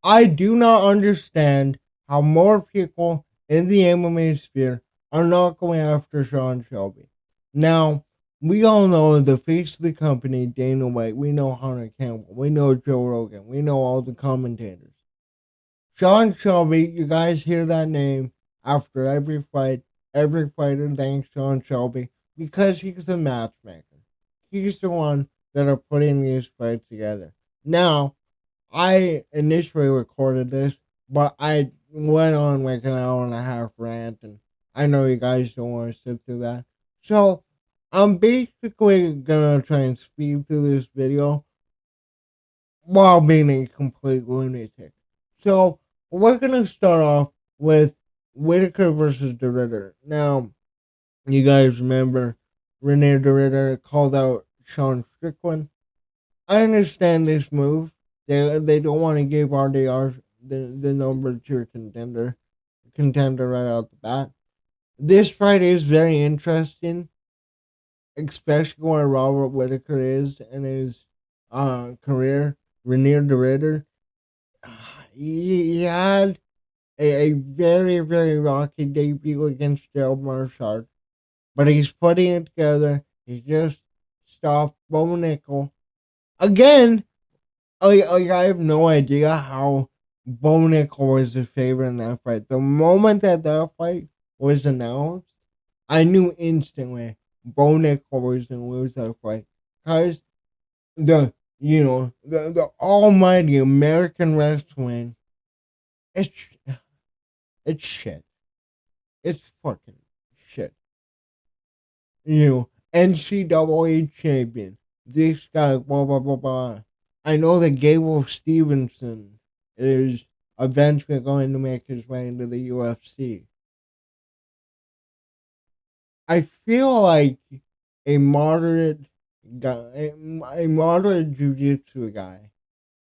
I do not understand how more people in the MMA sphere are not going after Sean Shelby. Now, we all know the face of the company, Dana White. We know Hunter Campbell. We know Joe Rogan. We know all the commentators. Sean Shelby, you guys hear that name after every fight. Every fighter thanks Sean Shelby because he's the matchmaker. He's the one that are putting these fights together. Now, I initially recorded this, but I went on like an hour and a half rant, and I know you guys don't want to sit through that. So, I'm basically gonna try and speed through this video while being a complete lunatic. So, we're gonna start off with Whitaker versus the Ritter. Now, you guys remember Rene the Ritter called out Sean Strickland. I understand this move. They don't want to give RDR the number two contender right out the bat. This fight is very interesting, especially where Robert Whitaker is in his career. Renier the Ritter, he had a very, very rocky debut against Gerald Marshall, but he's putting it together. He just stopped Bo Nickel. Again, I have no idea how Bo Nickel was the favorite in that fight. The moment that fight was announced, I knew instantly Bo Nickel was going to lose that fight. Because the almighty American wrestling, it's, it's shit. It's fucking shit. NCAA champion. This guy, blah, blah, blah, blah. I know that Gable Stevenson is eventually going to make his way into the UFC. I feel like a moderate guy, a moderate jiu-jitsu guy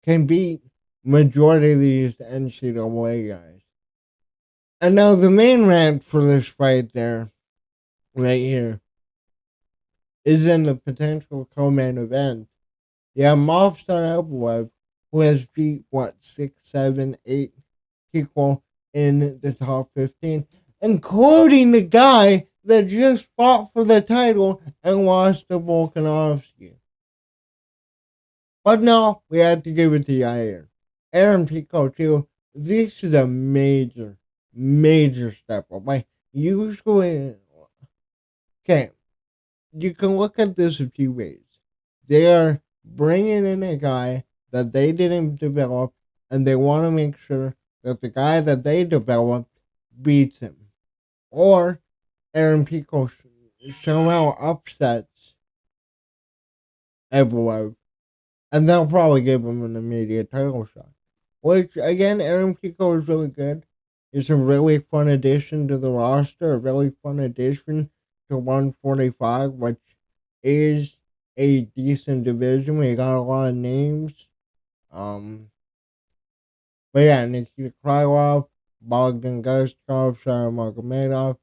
can beat majority of these NCAA guys. And now the main rant for this fight there, right here, is in the potential co-main event. Yeah, Movstar Evloev, who has beat, 6, 7, 8 people in the top 15, including the guy that just fought for the title and lost to Volkanovski. But no, we had to give it to Yair. Aaron Pico, too. This is a major, major step up. Like, usually, okay, you can look at this a few ways. They are bringing in a guy that they didn't develop, and they want to make sure that the guy that they developed beats him. Or Aaron Pico somehow upsets Evloev, and they'll probably give him an immediate title shot. Which, again, Aaron Pico is really good. It's a really fun addition to the roster, a really fun addition to 145, which is a decent division. We got a lot of names. But yeah, Nikita Krylov, Bogdan Guskov, Shara Magomedov.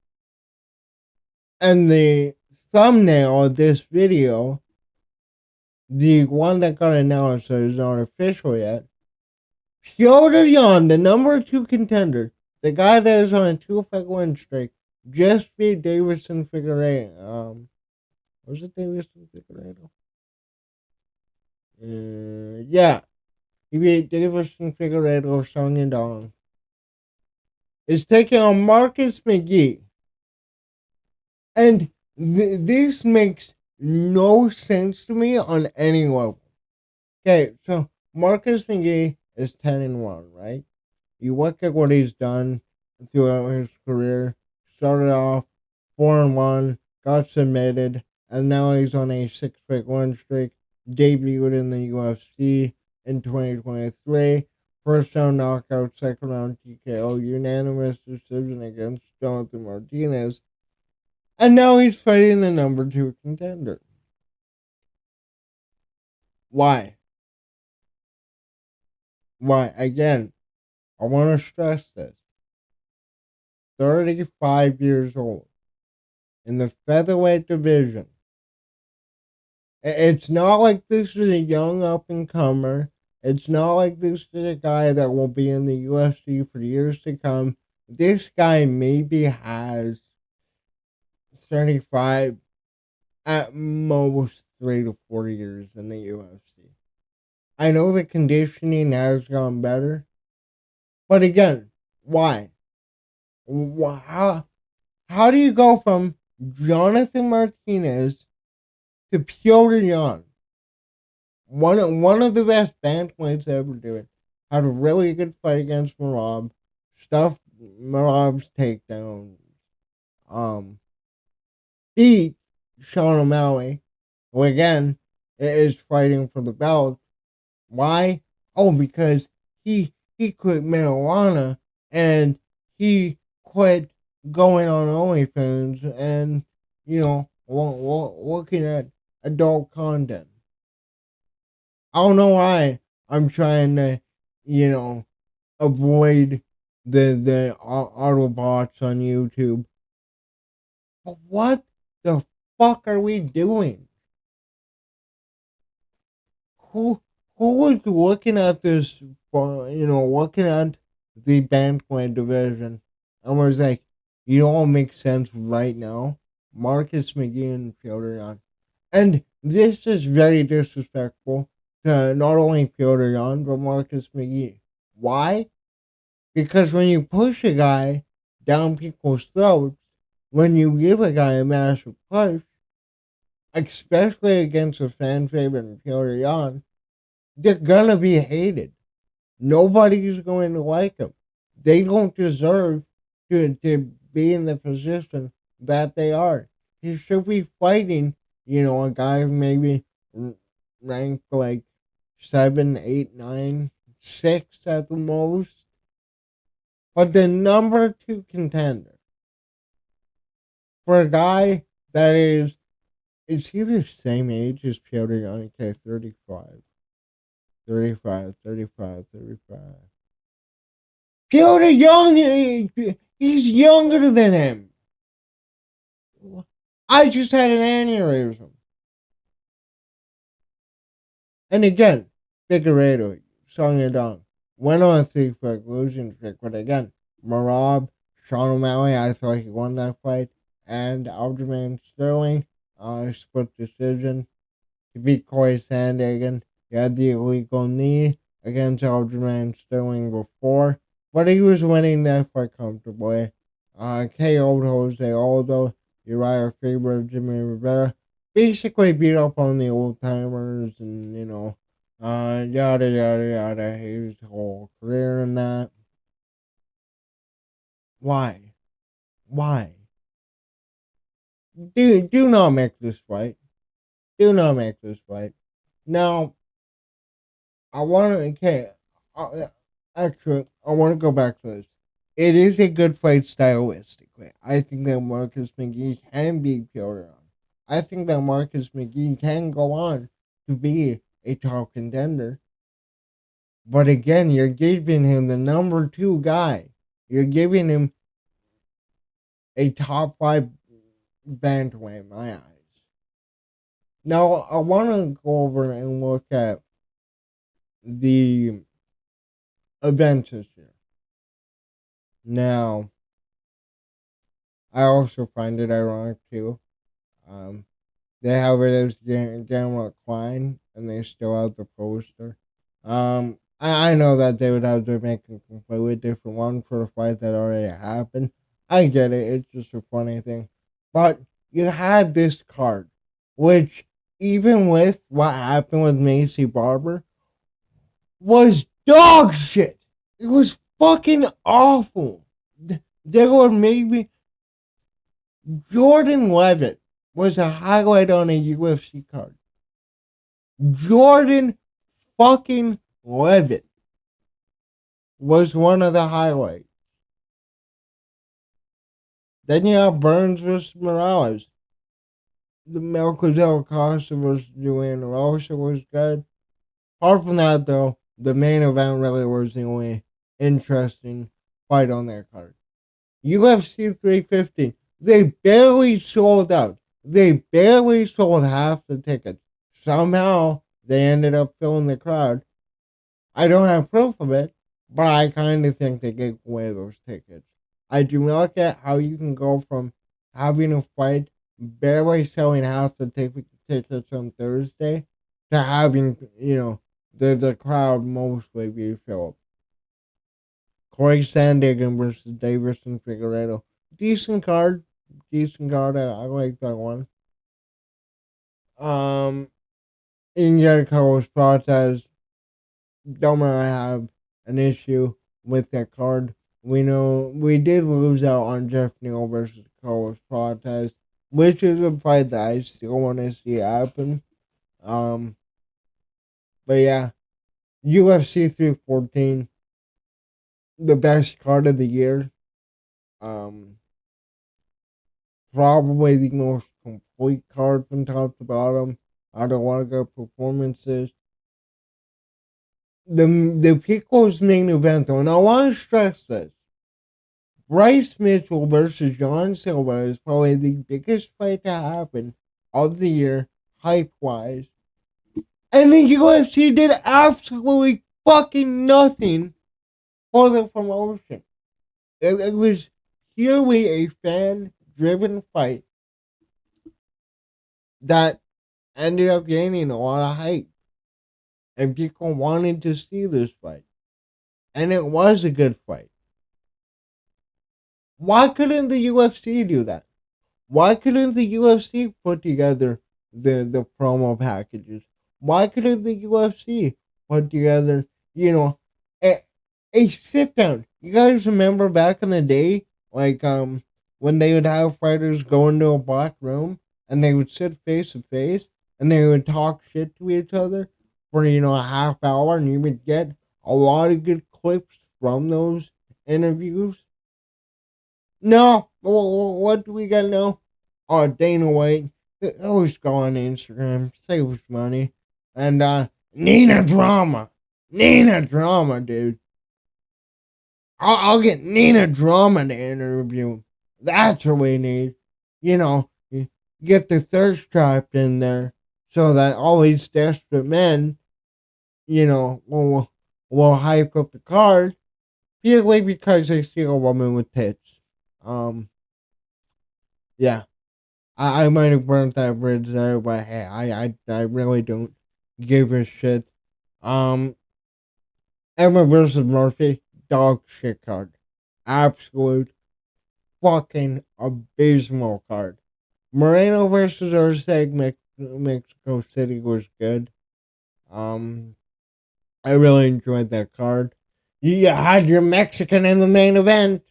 And the thumbnail of this video, the one that got announced that is not official yet, Piotr Yan, the number 2 contender, the guy that is on a 2-fight win streak, just beat Davison Figueiredo. Was it Davison Figueiredo? Yeah. He beat Davison Figueiredo, Song Yadong. Is taking on Marcus McGee. And this makes no sense to me on any level. Okay, so Marcus McGee is 10-1, right? You look at what he's done throughout his career. Started off 4-1, got submitted, and now he's on a 6-fight win streak. Debuted in the UFC in 2023. First round knockout, second round TKO, unanimous decision against Jonathan Martinez. And now he's fighting the number 2 contender. Why? Why? Again, I want to stress this. 35 years old. In the featherweight division. It's not like this is a young up-and-comer It's not like this is a guy that will be in the UFC for years to come. This guy maybe has 35, at most 3 to 4 years in the UFC. I know the conditioning has gone better, but again, why? How do you go from Jonathan Martinez to Piotr Jan? One of the best bantamweights to ever do it. Had a really good fight against Marab. Stuffed Marab's takedown. Um, beat Sean O'Malley, who again is fighting for the belt. Why? Oh, because he quit marijuana and he quit going on OnlyFans and looking at adult content. I don't know why I'm trying to, you know, avoid the Autobots on YouTube. But what the fuck are we doing? Who who was looking at this, looking at the bantamweight division and was like, you know what makes sense right now? Marcus McGee and Piotr Jan. And this is very disrespectful to not only Piotr Jan, but Marcus McGee. Why? Because when you push a guy down people's throats, when you give a guy a massive push, especially against a fan favorite Piotr Jan, they're gonna be hated. Nobody's going to like them. They don't deserve to be in the position that they are. He should be fighting, a guy maybe ranked like 7, 8, 9, 6 at the most. But the number 2 contender for a guy that is he the same age as Piotr Jan? Okay, 35. 35, 35, 35. Piotr Young, he's younger than him. I just had an aneurysm. And again, Figueredo, Song Yadong, went on a 3-fight losing streak. But again, Marab, Sean O'Malley, I thought he won that fight. And Aljamain Sterling, split decision. He beat Corey Sandhagen. He had the illegal knee against Aljamain Sterling before. But he was winning that fight comfortably. KO'd Jose Aldo, Uriah Faber, Jimmy Rivera. Basically beat up on the old timers and, yada, yada, yada. His whole career in that. Why? Why? Do not make this fight. Do not make this fight. Now, I want to, okay, actually, I want to go back to this. It is a good fight stylistically. I think that Marcus McGee can beat Piotr. I think that Marcus McGee can go on to be a top contender. But again, you're giving him the number 2 guy. You're giving him a top 5 bantamweight in my eyes. Now, I want to go over and look at the events this year. Now, I also find it ironic too. They have it as Gamma Klein, and they still have the poster. I know that they would have to make a completely different one for a fight that already happened. I get it; it's just a funny thing. But you had this card, which even with what happened with Macy Barber, was dog shit. It was fucking awful. There were maybe Jordan Levitt was a highlight on a UFC card. Jordan fucking Levitt was one of the highlights. Then you have Burns versus Morales. The Melchizedek Costa versus Joanna Rosa was good. Apart from that, though, the main event really was the only interesting fight on that card. UFC 350. They barely sold out. They barely sold half the tickets. Somehow, they ended up filling the crowd. I don't have proof of it, but I kind of think they gave away those tickets. I do not get how you can go from having a fight, barely selling half the tickets on Thursday, to having, the crowd mostly be filled. Corey Sandhagen versus Davison Figueredo. Decent card. Decent card. I like that one. India Carlos Protez don't really have an issue with that card. We know we did lose out on Jeff Neal versus Carlos Protez, which is a fight that I still want to see happen. Um, but yeah, UFC 314, the best card of the year. Um, Probably the most complete card from top to bottom. Out of a lot of good performances. The Pickles main event, though, and I want to stress this: Bryce Mitchell versus John Silva is probably the biggest fight to happen of the year, hype wise. And the UFC did absolutely fucking nothing for the promotion. It was purely a fan driven fight that ended up gaining a lot of hype. And people wanted to see this fight. And it was a good fight. Why couldn't the UFC do that? Why couldn't the UFC put together the promo packages? Why couldn't the UFC put together, a, a sit down? You guys remember back in the day, like when they would have fighters go into a black room and they would sit face to face and they would talk shit to each other for a half hour, and you would get a lot of good clips from those interviews. No, what do we got now? Oh, Dana White. Always go on Instagram, saves money. And Nina Drama. Nina Drama, dude. I'll get Nina Drama to interview. That's what we need. You get the thirst trap in there so that all these desperate men, will hype up the card purely because they see a woman with tits. Um, yeah. I might have burnt that bridge there, but hey, I really don't give a shit. Um, Emma versus Murphy, dog shit card. Absolute fucking abysmal card. Moreno versus Urseg, Mexico City was good. Um, I really enjoyed that card. You had your Mexican in the main event.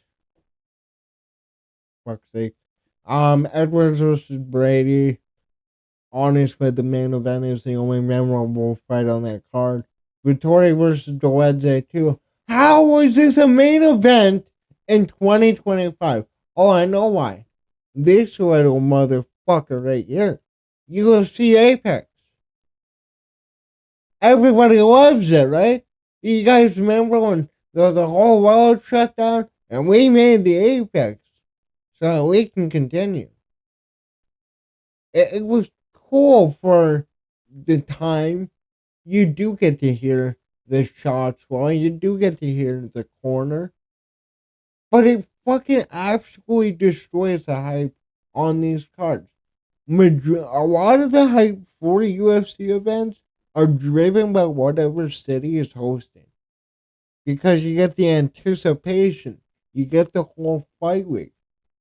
Fuck's sake. Edwards versus Brady. Honestly, the main event is the only memorable fight on that card. Vittori versus Doedze, too. How was this a main event in 2025? Oh, I know why. This little motherfucker right here. UFC Apex. Everybody loves it, right? You guys remember when the whole world shut down and we made the Apex so we can continue? It was cool for the time. You do get to hear the shots while you do get to hear the corner, but it fucking absolutely destroys the hype on these cards. A lot of the hype for UFC events are driven by whatever city is hosting, because you get the anticipation, you get the whole fight week.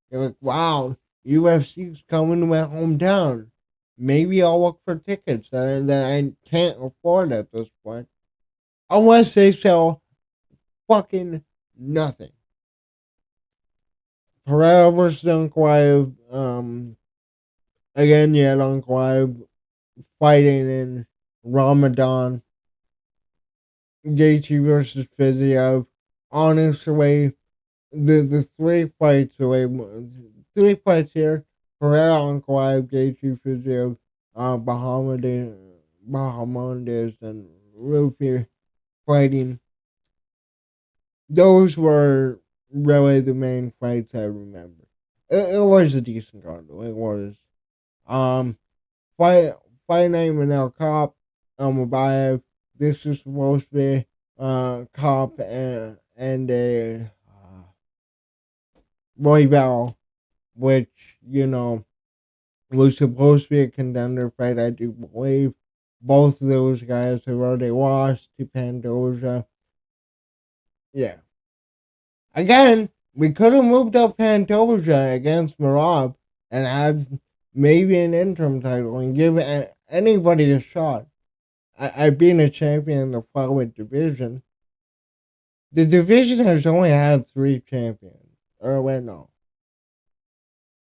You're like, wow, UFC's coming to my hometown. Maybe I'll look for tickets that I can't afford at this point. Unless they sell fucking nothing. Pereira versus Unquiet. Again, yeah, Unquiet fighting in Ramadan. Gaethje versus Fiziev. Honestly, the three fights here: Pereira, Unquiet, Gaethje, Fiziev, Bahamondes, and Rufi fighting. Those were really the main fights I remember. It was a decent card, though. It was. Um, fight, fight name in El Cop, Mabayev. This is supposed to be cop and a Royval, which was supposed to be a contender fight. I do believe both of those guys have already lost to Pantoja. Yeah. Again, we could have moved up Pantoja against Marab and had maybe an interim title and give anybody a shot at being a champion in the flyweight division. The division has only had 3 champions. Or wait, no.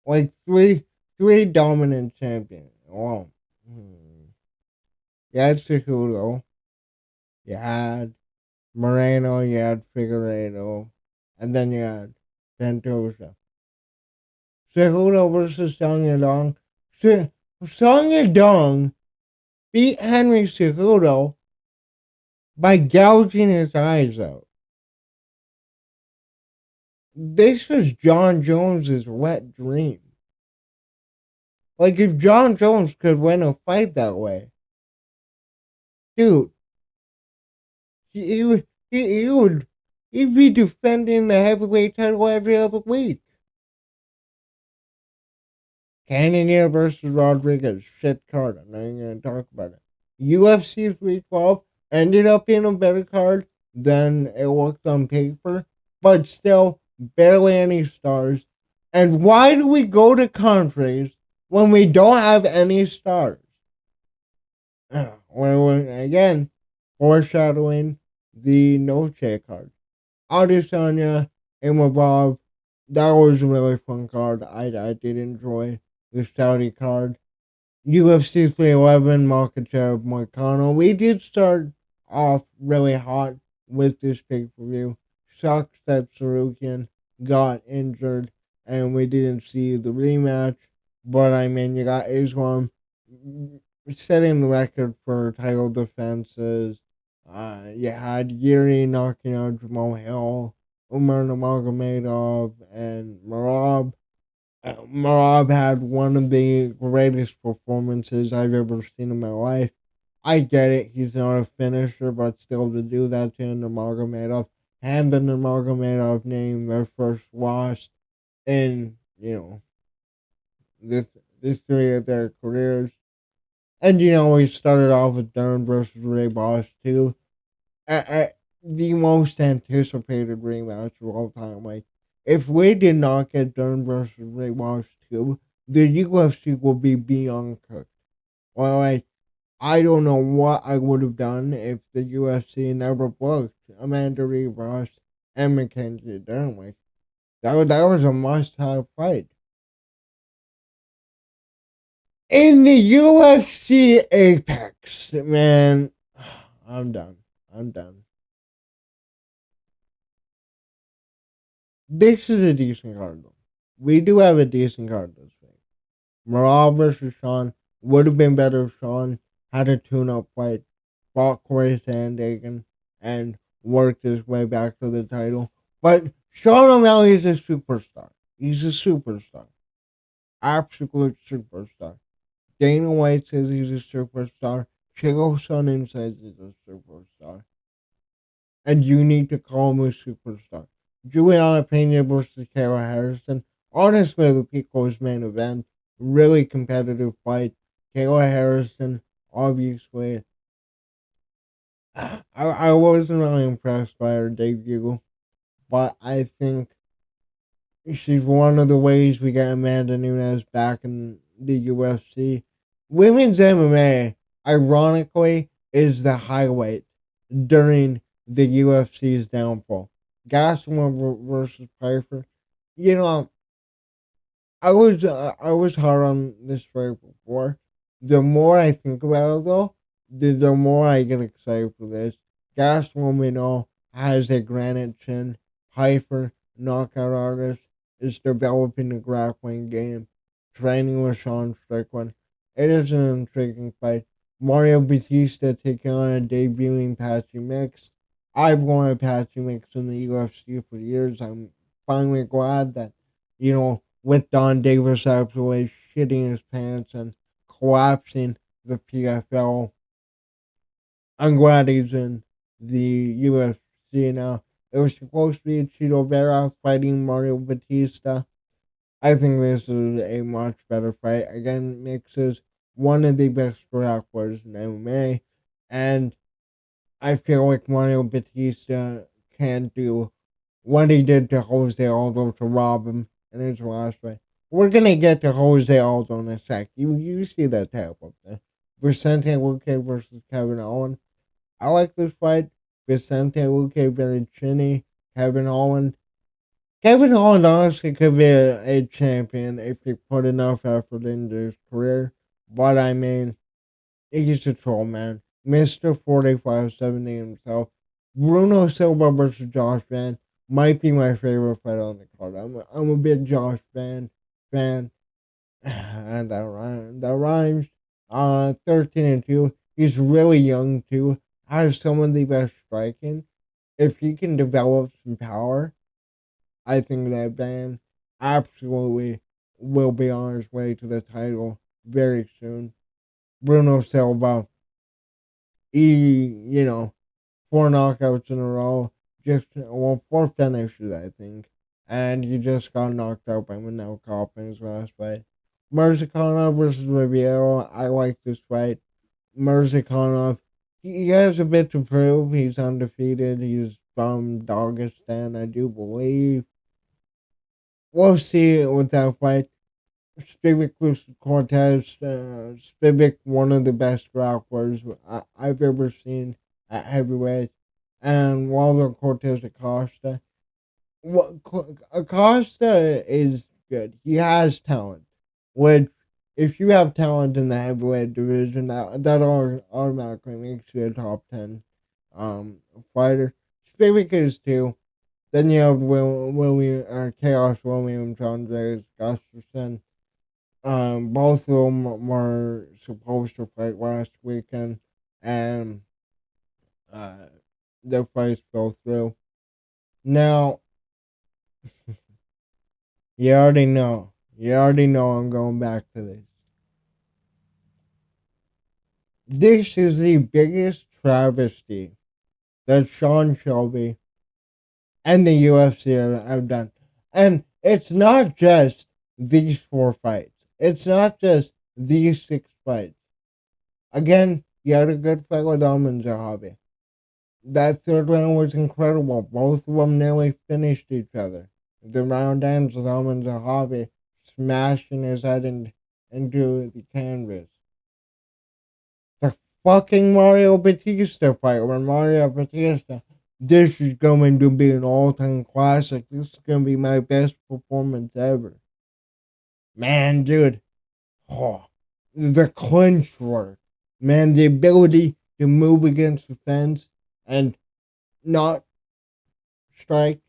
Like three dominant champions. Well, you had Cejudo, you had Moreno, you had Figueiredo, and then you had Pantoja. Cejudo versus Song Yadong. Song Yadong beat Henry Cejudo by gouging his eyes out. This was John Jones's wet dream. Like, if John Jones could win a fight that way, dude, he would he'd be defending the heavyweight title every other week. Cannonier versus Rodriguez, shit card. I'm not even gonna talk about it. UFC 312 ended up being a better card than it looked on paper, but still barely any stars. And why do we go to countries when we don't have any stars? Again, foreshadowing the Noche card. Adesanya, Imavov, that was a really fun card. I did enjoy the Saudi card. UFC 311, Makachev, Moicano. We did start off really hot with this pay-per-view. Sucks that Sarukian got injured and we didn't see the rematch. But I mean, you got Islam setting the record for title defenses. You had Yuri knocking out Jamal Hill, Umar Nurmagomedov, and Marab. Marab had one of the greatest performances I've ever seen in my life. I get it, he's not a finisher, but still to do that to Nurmagomedov and the Nurmagomedov name their first loss in, this history of their careers. And we started off with Dern versus Ray Boss too. The most anticipated rematch of all time. Like, if we did not get Dern versus Ray Boss too, the UFC would be beyond cooked. Well, like, I don't know what I would have done if the UFC never booked Amanda Ribas and Mackenzie Dern. Like, that was a must-have fight. In the UFC Apex, man, I'm done. I'm done. This is a decent card, though. We do have a decent card this week. Morale versus Sean would have been better if Sean had a tune-up fight, fought Corey Sandhagen, and worked his way back to the title. But Sean O'Malley is a superstar. He's a superstar. Absolute superstar. Dana White says he's a superstar. Chael Sonnen says he's a superstar. And you need to call him a superstar. Juliana Pena versus Kara Harrison. Honestly, the Pico's main event. Really competitive fight. Kayla Harrison, obviously. I wasn't really impressed by her debut, but I think she's one of the ways we get Amanda Nunes back in the UFC. Women's MMA, ironically, is the highlight during the UFC's downfall. Gastelum versus Piper. You know, I was hard on this fight before. The more I think about it, though, the more I get excited for this. Gastelum, has a granite chin. Piper, knockout artist, is developing a grappling game, training with Sean Strickland. It is an intriguing fight. Mario Batista taking on a debuting Patchy Mix. I've wanted Patchy Mix in the UFC for years. I'm finally glad that, with Don Davis absolutely shitting his pants and collapsing the PFL. I'm glad he's in the UFC now. It was supposed to be Chito Vera fighting Mario Batista. I think this is a much better fight. Again, mixes one of the best grapplers in MMA, and I feel like Mario Batista can't do what he did to Jose Aldo to rob him in his last fight. We're gonna get to Jose Aldo in a sec. You see that tap up there. Vicente Luque versus Kevin Owens. I like this fight. Vicente Luque very chinny. Kevin Owens. Kevin Owens honestly could be a champion if he put enough effort into his career. But I mean, he's a troll, man. Mr. 4570 himself. Bruno Silva versus Josh Van might be my favorite fight on the card. I'm a big Josh Van fan. And that rhymes. 13-2. He's really young too. Has some of the best striking. If he can develop some power, I think that Van absolutely will be on his way to the title very soon. Bruno Silva, he, 4 knockouts in a row, four finishes, I think. And he just got knocked out by Manel Kape in his last fight. Murzakanov versus Riviero, I like this fight. Murzakanov, he has a bit to prove. He's undefeated. He's from Dagestan, I do believe. We'll see with that fight. Spivak versus Cortez. Spivak, one of the best grapplers I've ever seen at heavyweight. And Waldo Cortez Acosta. Acosta is good. He has talent. Which, if you have talent in the heavyweight division, that automatically makes you a top 10 fighter. Spivak is too. Then you have Chaos Williams, Andres Gustafsson. Both of them were supposed to fight last weekend, and uh, their fights fell through. Now, you already know. You already know I'm going back to this. This is the biggest travesty that Sean Shelby and the UFC have done. And it's not just these 4 fights. It's not just these 6 fights. Again, you had a good fight with Alman Zahabi. That third round was incredible. Both of them nearly finished each other. The round ends with Alman Zahabi smashing his head into the canvas. The fucking Mario Batista fight where Mario Batista, this is going to be an all-time classic. This is going to be my best performance ever. Man, dude. Oh, the clinch work. Man, the ability to move against the fence and not strike,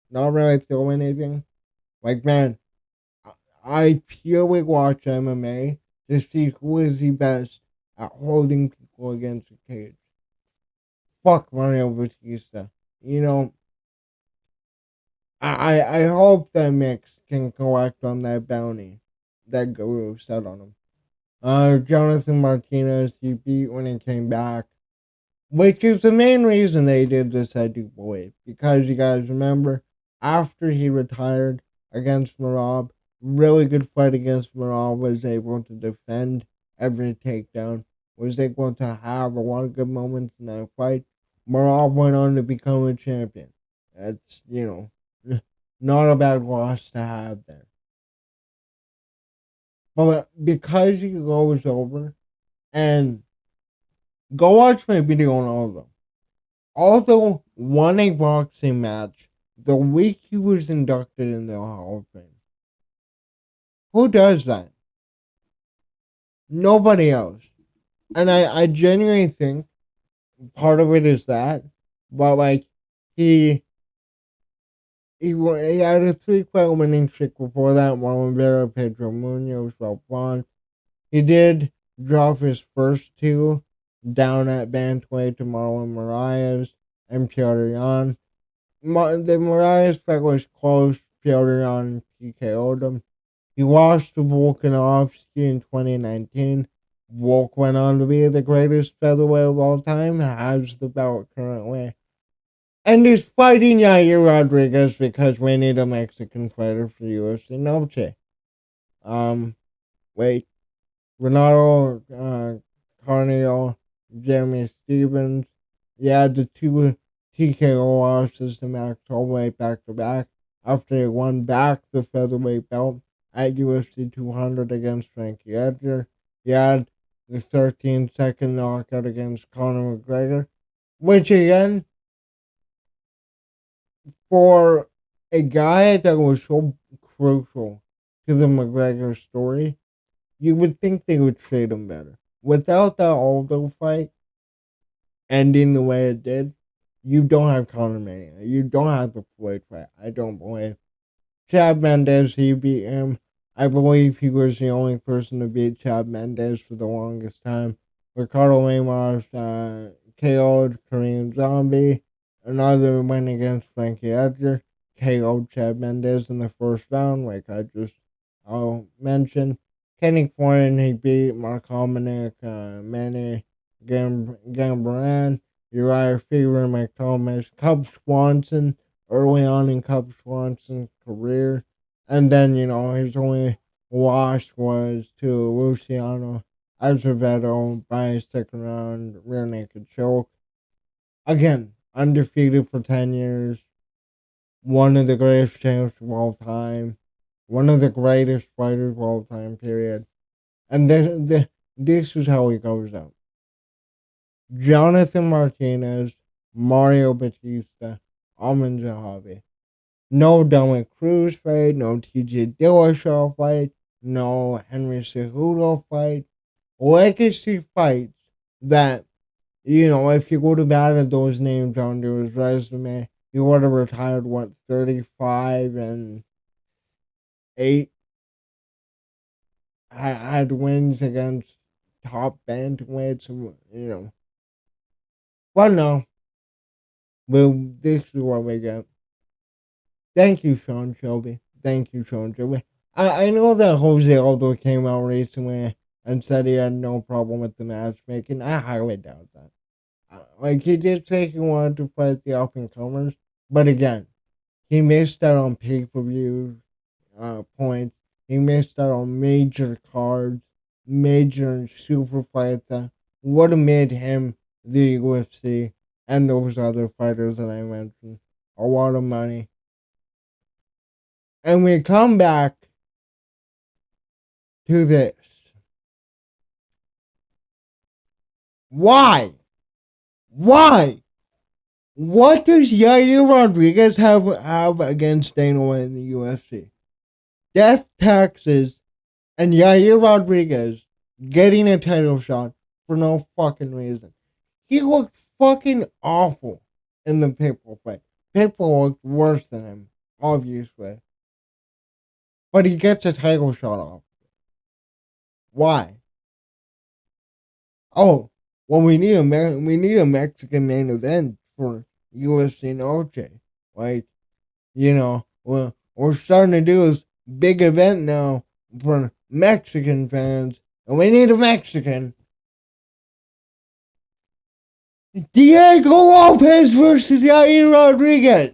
not really throw anything. Like, man, I purely watch MMA to see who is the best at holding people against the cage. Fuck Mario Batista. You know, I hope that Mix can collect on that bounty that Guru set on him. Jonathan Martinez, he beat when he came back. Which is the main reason they did this, I do believe. Because you guys remember, after he retired against Marab, really good fight against Marab, was able to defend every takedown, was able to have a lot of good moments in that fight. Marab went on to become a champion. That's, not a bad loss to have there. But because he goes over, and go watch my video on all of them. Aldo won a boxing match the week he was inducted in the Hall of Fame. Who does that? Nobody else. And I genuinely think part of it is that, but like he he had a 3-fight winning streak before that. Marlon Vera, Pedro Munoz, Blanc. He did drop his first 2 down at bantamweight to Marlon Moraes and Piotr Jan. The Moraes fight was close. Piotr Jan TKO'd him. He lost to Volkanovski in 2019, Volk went on to be the greatest featherweight of all time, has the belt currently, and is fighting Yair Rodriguez because we need a Mexican fighter for UFC Noche. Um, wait, Renato Carnio, Jeremy Stevens. Yeah, the two TKO losses to Max Holloway back to back after he won back the featherweight belt at UFC 200 against Frankie Edgar. He had the 13-second knockout against Conor McGregor, which again, for a guy that was so crucial to the McGregor story, you would think they would treat him better. Without that Aldo fight ending the way it did, you don't have Conor Mania. You don't have the Floyd fight. I don't believe. Chad Mendes, he beat him. I believe he was the only person to beat Chad Mendes for the longest time. Ricardo Ramos KO'd Korean Zombie. Another win against Frankie Edgar. KO'd Chad Mendes in the first round, like I just mentioned. Kenny Flynn, he beat Mark Hominick, Manny Gambaran, Uriah Faber, Mike Thomas, Cub Swanson, early on in Cub Swanson's career. And then, his only loss was to Luciano Azevedo by a second round rear naked choke. Again, undefeated for 10 years. One of the greatest champs of all time. One of the greatest fighters of all time, period. And this is how he goes out. Jonathan Martinez, Mario Batista, Amin Zahavi. No Dominic Cruz fight, no TJ Dillashaw fight, no Henry Cejudo fight. Legacy fights that, if you would have added those names onto his resume, he would have retired, 35 and 8. Had wins against top bantamweights, But no, this is what we get. Thank you, Sean Shelby. Thank you, Sean Shelby. I know that Jose Aldo came out recently and said he had no problem with the matchmaking. I highly doubt that. Like, he did say he wanted to fight the up and comers, but again, he missed out on pay per view points. He missed out on major cards, major super fights that would have made him the UFC and those other fighters that I mentioned a lot of money. And we come back to this. Why? Why? What does Yair Rodriguez have against Dana White in the UFC? Death, taxes, and Yair Rodriguez getting a title shot for no fucking reason. He looked fucking awful in the Pitiful fight. Pitiful looked worse than him, obviously. But he gets a title shot off. Why? Oh, well, we need a Mexican main event for UFC Noche. Like, we're starting to do this big event now for Mexican fans, and we need a Mexican. Diego Lopez versus Yair Rodriguez.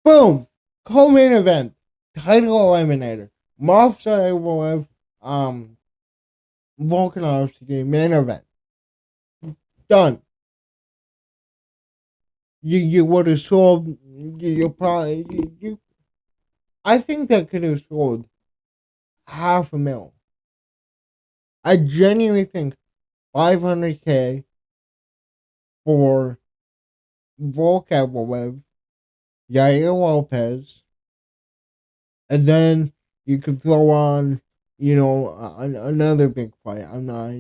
Boom. Co-main event. Title eliminator. Movsar Volkanovski main event. Done. You would have sold. You probably. I think that could have sold $500,000. I genuinely think $500K for Volkanovski, Yair Lopez, and then you could throw on, another big fight. I'm not,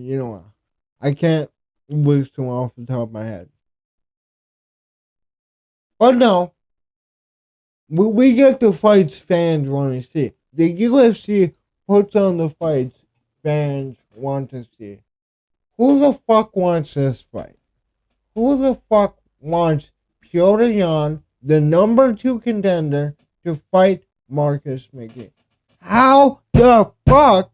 I can't list them off the top of my head. But no, we get the fights fans want to see. The UFC puts on the fights fans want to see. Who the fuck wants this fight? Who the fuck wants Piotr Jan, the number 2 contender, to fight Marcus McGee? How the fuck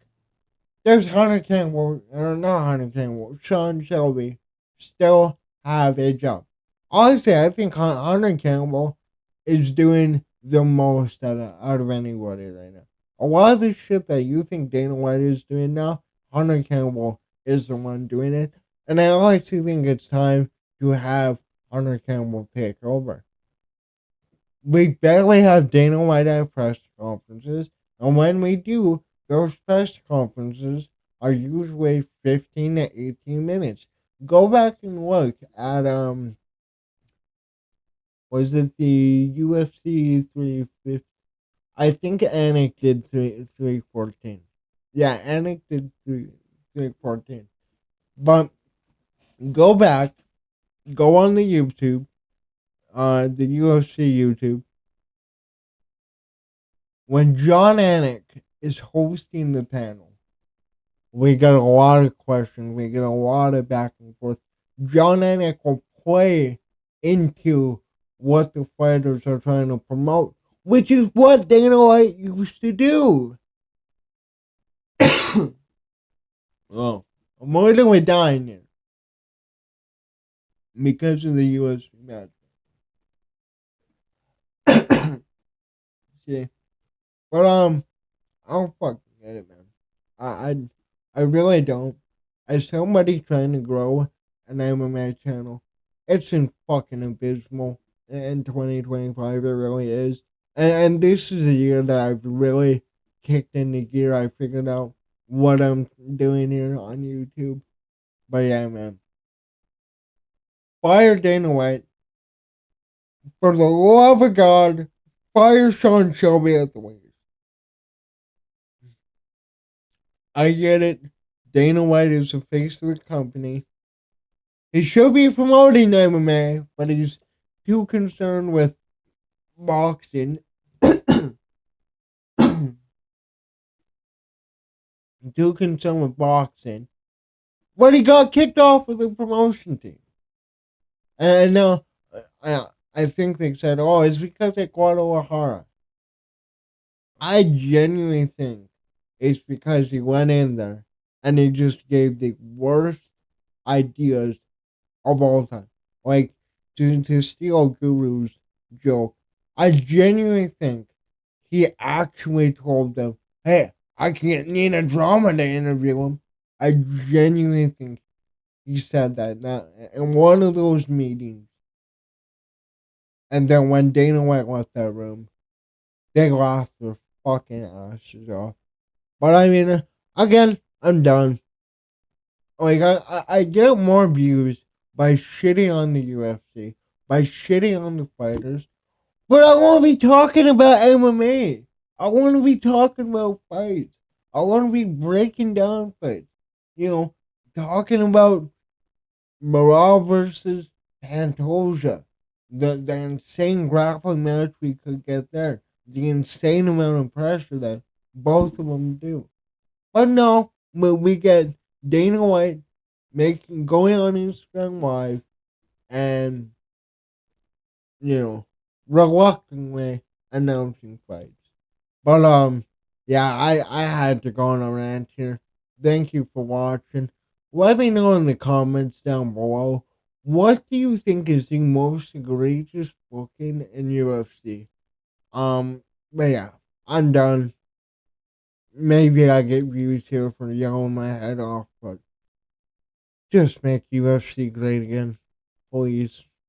There's Hunter Campbell, or not Hunter Campbell, Sean Shelby still have a job. Honestly, I think Hunter Campbell is doing the most out of anybody right now. A lot of the shit that you think Dana White is doing now, Hunter Campbell is the one doing it. And I honestly think it's time to have Hunter Campbell take over. We barely have Dana White at press conferences, and when we do, those press conferences are usually 15 to 18 minutes. Go back and look at was it the UFC 350? I think Anik did 314. Yeah, Anik did 314. But go back, go on the YouTube, the UFC YouTube, when John Anik is hosting the panel. We get a lot of questions. We get a lot of back and forth. John Anik will play into what the fighters are trying to promote, which is what Dana White used to do. Oh, I'm literally dying here because of the UFC match. See, but I don't fucking get it, man. I, I, I really don't. As somebody trying to grow an MMA channel, it's been fucking abysmal in 2025. It really is. And this is a year that I've really kicked into gear. I figured out what I'm doing here on YouTube. But yeah, man. Fire Dana White. For the love of God, fire Sean Shelby at the wings. I get it. Dana White is the face of the company. He should be promoting MMA, but he's too concerned with boxing. Too concerned with boxing. But he got kicked off of the promotion team. And now I think they said, oh, it's because of Guadalajara. I genuinely think it's because he went in there and he just gave the worst ideas of all time. Like, to steal Guru's joke, I genuinely think he actually told them, hey, I can't need a drama to interview him. I genuinely think he said that in one of those meetings. And then when Dana White left that room, they laughed their fucking asses off. But I mean, again, I'm done. Like, I get more views by shitting on the UFC, by shitting on the fighters, but I want to be talking about MMA. I want to be talking about fights. I want to be breaking down fights. You know, talking about Morale versus Pantoja. The insane grappling match we could get there. The insane amount of pressure that both of them do. But no, we get Dana White going on Instagram Live and, you know, reluctantly announcing fights. But yeah, I had to go on a rant here. Thank you for watching. Let me know in the comments down below. What do you think is the most egregious booking in UFC? But yeah, I'm done. Maybe I get views here for yelling my head off, but just make UFC great again, please.